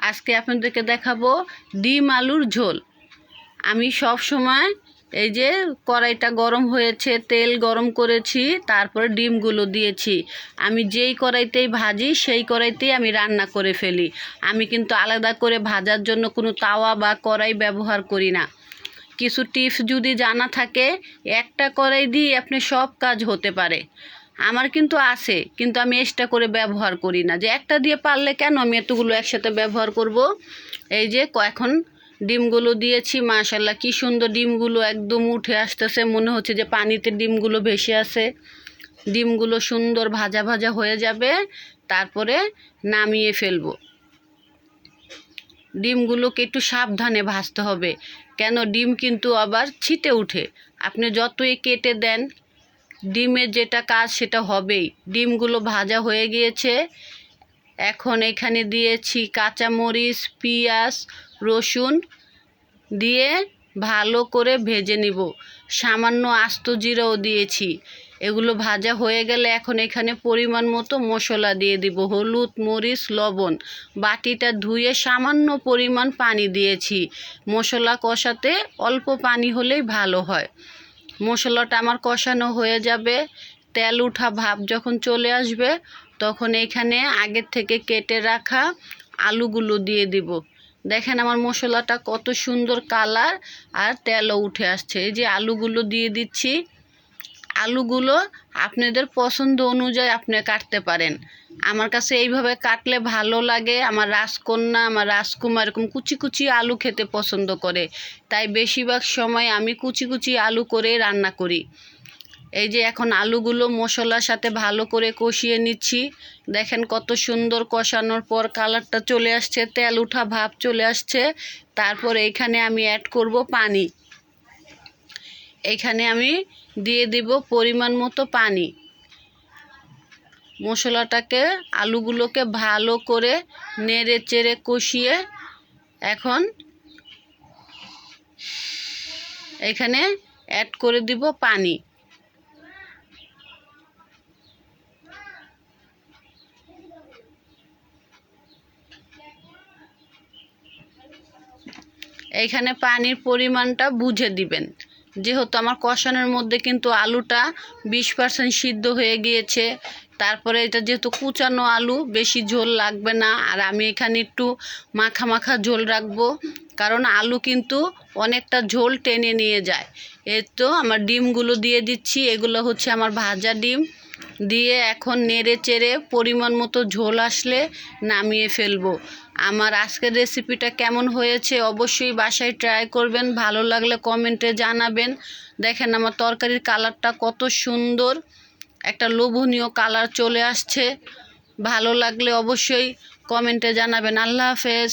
আজকে আপনাদেরকে দেখাবো ডিম আলুর ঝোল। আমি সব সময় এই যে কড়াইটা গরম হয়েছে, তেল গরম করেছি, তারপরে ডিমগুলো দিয়েছি। আমি যেই কড়াইতেই ভাজি সেই কড়াইতেই আমি রান্না করে ফেলি। আমি কিন্তু আলাদা করে ভাজার জন্য কোনো তাওয়া বা কড়াই ব্যবহার করি না। কিছু টিপস যদি জানা থাকে, একটা কড়াই দিয়ে আপনি সব কাজ হতে পারে। আমার কিন্তু আছে, কিন্তু আমি এক্সট্রা করে ব্যবহার করি না, যে একটা দিয়ে পারলে কেন আমি এতগুলো একসাথে ব্যবহার করব। এই যে এখন ডিমগুলো দিয়েছি, মাশাআল্লাহ কি সুন্দর ডিমগুলো একদম উঠে আসতেছে, মনে হচ্ছে যে পানিতে ডিমগুলো ভেসে আছে। ডিমগুলো সুন্দর ভাজা ভাজা হয়ে যাবে, তারপরে নামিয়ে ফেলবো। ডিমগুলোকে একটু সাবধানে ভাজতে হবে, কেন ডিম কিন্তু আবার ছিটে উঠে। আপনি যতই কেটে দেন, ডিমের যেটা কাজ সেটা হবেই। ডিমগুলো ভাজা হয়ে গিয়েছে। এখন এখানে দিয়েছি কাঁচামরিচ, পেঁয়াজ, রসুন দিয়ে ভালো করে ভেজে নিব। সামান্য আস্ত জিরাও দিয়েছি। এগুলো ভাজা হয়ে গেলে এখন এখানে পরিমাণ মতো মশলা দিয়ে দিব, হলুদ, মরিচ, লবণ। বাটিটা ধুয়ে সামান্য পরিমাণ পানি দিয়েছি। মশলা কষাতে অল্প পানি হলেই ভালো হয়। মশলাটা আমার কষানো হয়ে যাবে, তেল উঠা ভাব যখন চলে আসবে, তখন এখানে আগের থেকে কেটে রাখা আলুগুলো দিয়ে দিব। দেখেন আমার মশলাটা কত সুন্দর কালার আর তেলও উঠে আসছে। এই যে আলুগুলো দিয়ে দিচ্ছি। আলুগুলো আপনাদের পছন্দ অনুযায়ী আপনি কাটতে পারেন। আমার কাছে এইভাবে কাটলে ভালো লাগে। আমার রাজকন্যা, আমার রাজকুমার এরকম কুচি কুচি আলু খেতে পছন্দ করে, তাই বেশিরভাগ সময় আমি কুচি কুচি আলু করে রান্না করি। এই যে এখন আলুগুলো মশলার সাথে ভালো করে কষিয়ে নিচ্ছি। দেখেন কত সুন্দর কষানোর পর কালারটা চলে আসছে, তেল উঠা ভাব চলে আসছে। তারপর এখানে আমি অ্যাড করব পানি। এখানে আমি দিয়ে দিব পরিমাণ মতো পানি। মশলাটাকে, আলুগুলোকে ভালো করে নেড়ে চেড়ে কষিয়ে এখন এখানে অ্যাড করে দিব পানি। এইখানে পানির পরিমাণটা বুঝে দিবেন, যেহেতু আমার কষানোর মধ্যে কিন্তু আলুটা 20% সিদ্ধ হয়ে গিয়েছে। তারপরে এটা যেহেতু কুচানো আলু, বেশি ঝোল লাগবে না। আর আমি এখানে একটু মাখা মাখা ঝোল রাখবো, কারণ আলু কিন্তু অনেকটা ঝোল টেনে নিয়ে যায়। এই তো আমার ডিমগুলো দিয়ে দিচ্ছি। এগুলো হচ্ছে আমার ভাজা ডিম। দিয়ে এখন নেড়ে চেড়ে পরিমাণ মতো ঝোল আসলে নামিয়ে ফেলবো। আমার আজকের রেসিপিটা কেমন হয়েছে অবশ্যই বাসায় ট্রাই করবেন। ভালো লাগলে কমেন্টে জানাবেন। দেখেন আমার তরকারির কালারটা কত সুন্দর, একটা লোভনীয় কালার চলে আসছে। ভালো লাগলে অবশ্যই কমেন্টে জানাবেন। আল্লাহ হাফেজ।